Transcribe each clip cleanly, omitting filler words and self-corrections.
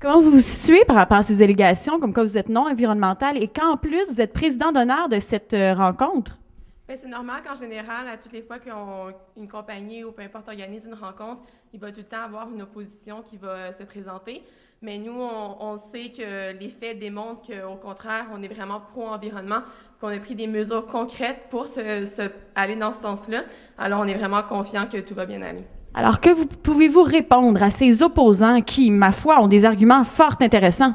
Comment vous vous situez par rapport à ces allégations, comme quoi vous êtes non environnemental et qu'en plus, vous êtes président d'honneur de cette rencontre? Bien, c'est normal qu'en général, à toutes les fois qu'une compagnie ou peu importe organise une rencontre, il va tout le temps avoir une opposition qui va se présenter. Mais nous, on sait que les faits démontrent qu'au contraire, on est vraiment pro-environnement, qu'on a pris des mesures concrètes pour aller dans ce sens-là. Alors, on est vraiment confiant que tout va bien aller. Alors, pouvez-vous répondre à ces opposants qui, ma foi, ont des arguments fort intéressants?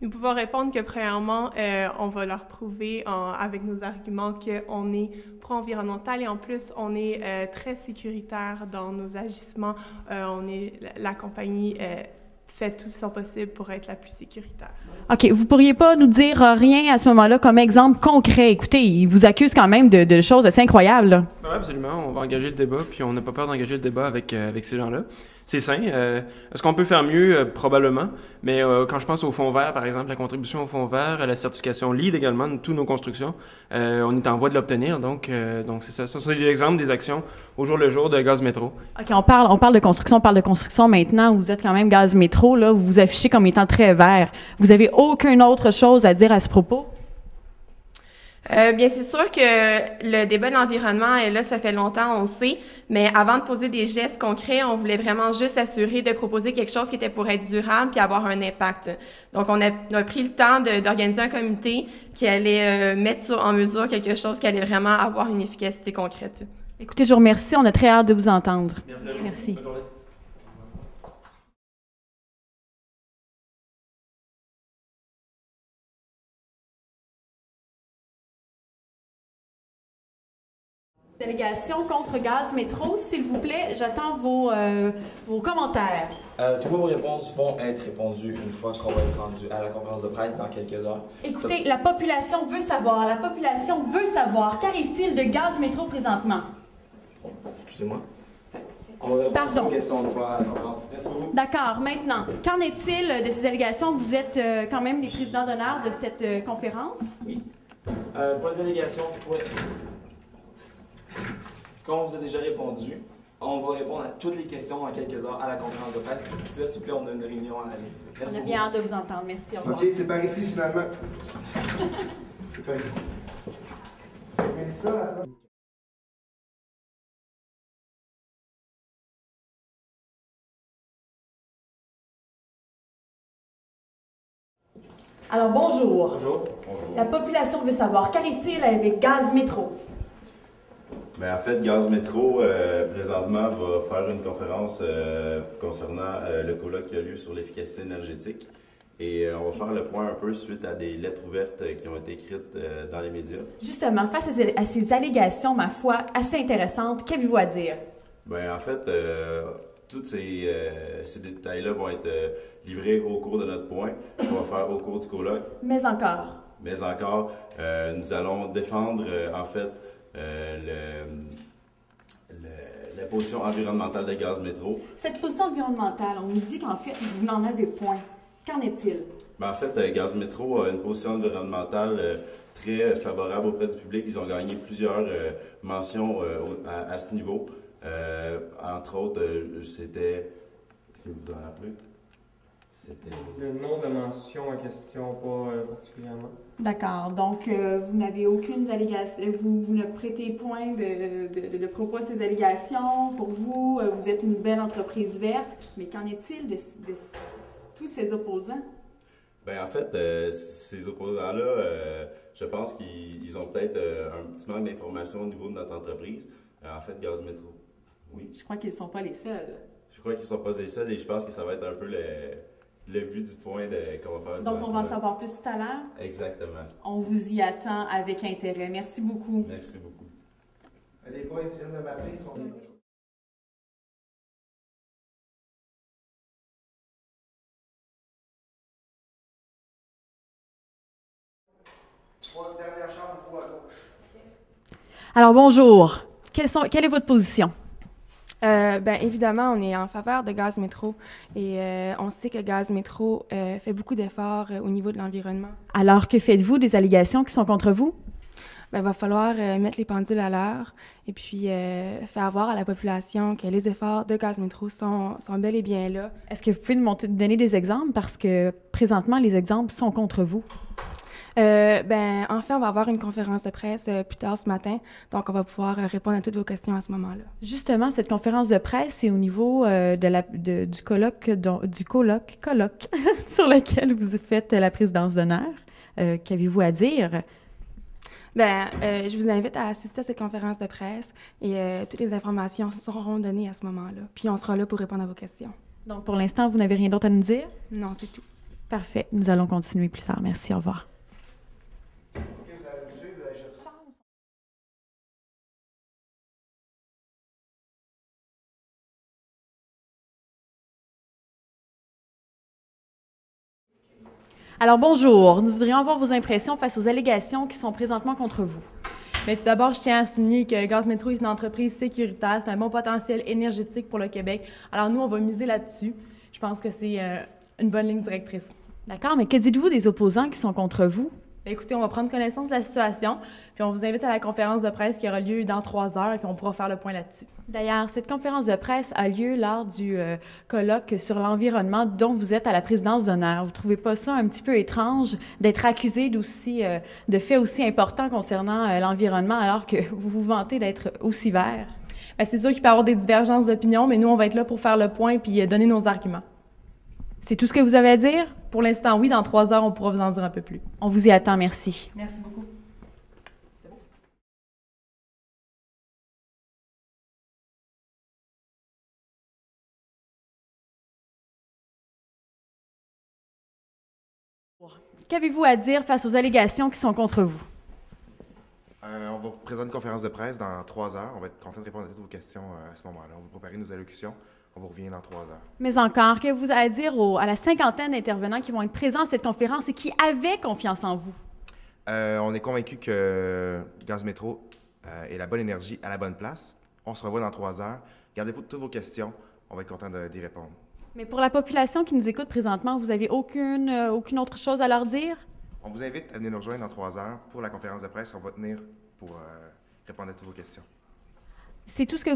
Nous pouvons répondre que, premièrement, on va leur prouver avec nos arguments qu'on est pro-environnemental et en plus, on est très sécuritaire dans nos agissements. La compagnie fait tout son possible pour être la plus sécuritaire. OK. Vous pourriez pas nous dire rien à ce moment-là comme exemple concret? Écoutez, ils vous accusent quand même de choses assez incroyables, là. Oui, absolument. On va engager le débat, puis on n'a pas peur d'engager le débat avec ces gens-là. C'est sain. Est-ce qu'on peut faire mieux? Probablement. Mais quand je pense au fonds vert, par exemple, la contribution au fonds vert, la certification LEED également de toutes nos constructions, on est en voie de l'obtenir. Donc c'est ça. Ce sont des exemples des actions au jour le jour de Gaz Métro. OK, on parle de construction maintenant. Vous êtes quand même Gaz Métro, là. Vous vous affichez comme étant très vert. Vous avez aucune autre chose à dire à ce propos? Bien, c'est sûr que le débat de l'environnement est là, ça fait longtemps, on le sait, mais avant de poser des gestes concrets, on voulait vraiment juste s'assurer de proposer quelque chose qui était pour être durable puis avoir un impact. Donc, on a pris le temps d'organiser un comité qui allait mettre en mesure quelque chose qui allait vraiment avoir une efficacité concrète. Écoutez, je vous remercie. On a très hâte de vous entendre. Merci. Bonne journée. Délégation contre Gaz Métro, s'il vous plaît, j'attends vos commentaires. Toutes vos réponses vont être répondues une fois qu'on va être rendu à la conférence de presse dans quelques heures. Écoutez, la population veut savoir. La population veut savoir. Qu'arrive-t-il de Gaz Métro présentement? Excusez-moi. On va répondre Pardon. aux questions une fois à la conférence. Merci beaucoup. D'accord. Maintenant, qu'en est-il de ces allégations? Vous êtes quand même les présidents d'honneur de cette conférence? Oui. Pour les allégations, comme on vous a déjà répondu, on va répondre à toutes les questions en quelques heures à la conférence de presse. D'ici là, s'il vous plaît, on a une réunion à aller. Merci On a beaucoup. bien hâte de vous entendre. Merci. Au revoir. OK, c'est par ici, finalement. C'est par ici. Mélissa, là. Alors, bonjour. Bonjour. La population veut savoir. Qu'arrive-t-il avec Gaz Métro? Bien, en fait, Gaz Métro, présentement, va faire une conférence concernant le colloque qui a lieu sur l'efficacité énergétique. Et on va faire le point un peu suite à des lettres ouvertes qui ont été écrites dans les médias. Justement, face à ces allégations, ma foi, assez intéressantes, qu'avez-vous à dire? Bien, en fait, tous ces détails-là vont être livrés au cours de notre point qu'on va faire au cours du colloque. Mais encore. Mais encore, nous allons défendre, en fait, la position environnementale de Gaz Métro. Cette position environnementale, on nous dit qu'en fait, vous n'en avez point. Qu'en est-il? Ben, en fait, Gaz Métro a une position environnementale très favorable auprès du public. Ils ont gagné plusieurs mentions à ce niveau. Entre autres, c'était... Est-ce que vous vous en rappelez? C'était... Le nom de mention en question, pas particulièrement. D'accord. Donc, vous n'avez aucune allégation, vous ne prêtez point de propos à ces allégations. Pour vous, vous êtes une belle entreprise verte. Mais qu'en est-il de tous ces opposants? Bien, en fait, ces opposants-là, je pense qu'ils ont peut-être un petit manque d'informations au niveau de notre entreprise. En fait, Gaz Métro. Oui. Je crois qu'ils ne sont pas les seuls. Je crois qu'ils ne sont pas les seuls et je pense que ça va être un peu le but du point qu'on va faire. Donc, on va en savoir plus tout à l'heure? Exactement. On vous y attend avec intérêt. Merci beaucoup. Merci beaucoup. Les points qui viennent de m'appeler sont... Dernière chambre ou à gauche. Alors, bonjour. Quelle est votre position? Bien, évidemment, on est en faveur de Gaz Métro et on sait que Gaz Métro fait beaucoup d'efforts au niveau de l'environnement. Alors, que faites-vous des allégations qui sont contre vous? ben, il va falloir mettre les pendules à l'heure et puis faire voir à la population que les efforts de Gaz Métro sont bel et bien là. Est-ce que vous pouvez nous donner des exemples? Parce que présentement, les exemples sont contre vous. Ben, en fait, on va avoir une conférence de presse plus tard ce matin, donc on va pouvoir répondre à toutes vos questions à ce moment-là. Justement, cette conférence de presse, c'est au niveau du colloque sur lequel vous faites la présidence d'honneur. Qu'avez-vous à dire? Ben, je vous invite à assister à cette conférence de presse et toutes les informations seront données à ce moment-là. Puis on sera là pour répondre à vos questions. Donc, pour l'instant, vous n'avez rien d'autre à nous dire? Non, c'est tout. Parfait. Nous allons continuer plus tard. Merci. Au revoir. Alors, bonjour. Nous voudrions avoir vos impressions face aux allégations qui sont présentement contre vous. Bien, tout d'abord, je tiens à souligner que Gaz Métro est une entreprise sécuritaire. C'est un bon potentiel énergétique pour le Québec. Alors, nous, on va miser là-dessus. Je pense que c'est une bonne ligne directrice. D'accord, mais que dites-vous des opposants qui sont contre vous? Bien, écoutez, on va prendre connaissance de la situation, puis on vous invite à la conférence de presse qui aura lieu dans 3 heures, et puis on pourra faire le point là-dessus. D'ailleurs, cette conférence de presse a lieu lors du colloque sur l'environnement dont vous êtes à la présidence d'honneur. Vous ne trouvez pas ça un petit peu étrange d'être accusé de faits aussi importants concernant l'environnement alors que vous vous vantez d'être aussi vert? Bien, c'est sûr qu'il peut y avoir des divergences d'opinion, mais nous, on va être là pour faire le point puis donner nos arguments. C'est tout ce que vous avez à dire? Pour l'instant, oui. Dans 3 heures, on pourra vous en dire un peu plus. On vous y attend. Merci. Merci beaucoup. Qu'avez-vous à dire face aux allégations qui sont contre vous? On va présenter une conférence de presse dans 3 heures. On va être content de répondre à toutes vos questions à ce moment-là. On va préparer nos allocutions. On vous revient dans 3 heures. Mais encore, qu'avez-vous à dire à la 50aine d'intervenants qui vont être présents à cette conférence et qui avaient confiance en vous? On est convaincus que Gaz Métro est la bonne énergie à la bonne place. On se revoit dans 3 heures. Gardez-vous toutes vos questions. On va être content d'y répondre. Mais pour la population qui nous écoute présentement, vous n'avez aucune autre chose à leur dire? On vous invite à venir nous rejoindre dans 3 heures pour la conférence de presse qu'on va tenir pour répondre à toutes vos questions. C'est tout ce que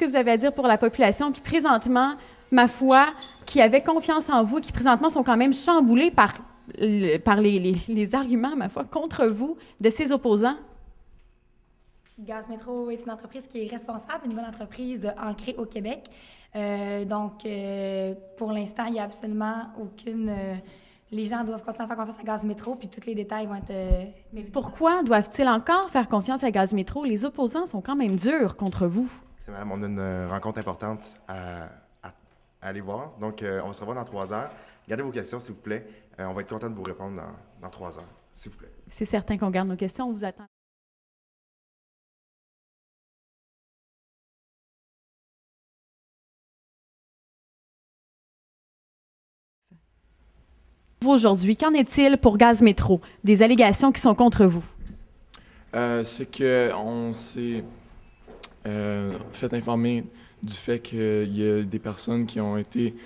vous avez à dire pour la population qui, présentement, ma foi, qui avait confiance en vous, qui, présentement, sont quand même chamboulés par les arguments, ma foi, contre vous, de ces opposants? Gaz Métro est une entreprise qui est responsable, une bonne entreprise ancrée au Québec. Pour l'instant, il n'y a absolument aucune... les gens doivent continuer à faire confiance à Gaz Métro, puis tous les détails vont être... Mais pourquoi doivent-ils encore faire confiance à Gaz Métro? Les opposants sont quand même durs contre vous. Madame, on a une rencontre importante à aller voir. Donc, on va se revoir dans 3 heures. Gardez vos questions, s'il vous plaît. On va être content de vous répondre dans 3 heures, s'il vous plaît. C'est certain qu'on garde nos questions. On vous attend. Aujourd'hui, qu'en est-il pour Gaz Métro? Des allégations qui sont contre vous? C'est qu'on s'est fait informer du fait qu'il y a des personnes qui ont été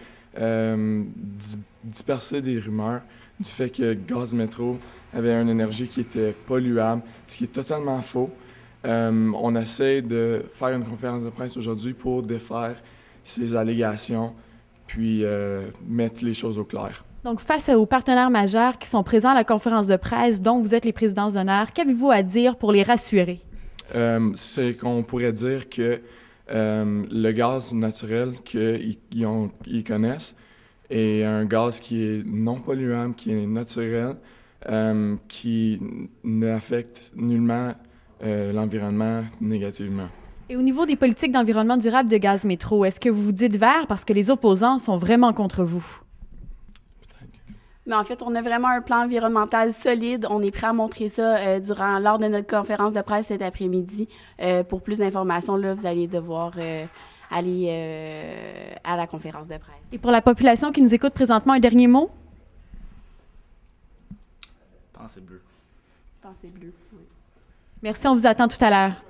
dispersées des rumeurs du fait que Gaz Métro avait une énergie qui était polluable, ce qui est totalement faux. On essaie de faire une conférence de presse aujourd'hui pour défaire ces allégations, puis mettre les choses au clair. Donc, face aux partenaires majeurs qui sont présents à la conférence de presse, dont vous êtes les présidences d'honneur, qu'avez-vous à dire pour les rassurer? C'est qu'on pourrait dire que le gaz naturel qu'ils connaissent est un gaz qui est non polluable, qui est naturel, qui n'affecte nullement l'environnement négativement. Et au niveau des politiques d'environnement durable de Gaz Métro, est-ce que vous vous dites vert parce que les opposants sont vraiment contre vous? Mais en fait, on a vraiment un plan environnemental solide. On est prêt à montrer ça lors de notre conférence de presse cet après-midi. Pour plus d'informations, là, vous allez devoir aller à la conférence de presse. Et pour la population qui nous écoute présentement, un dernier mot? Pensée bleue. Pensée bleue, oui. Merci, on vous attend tout à l'heure.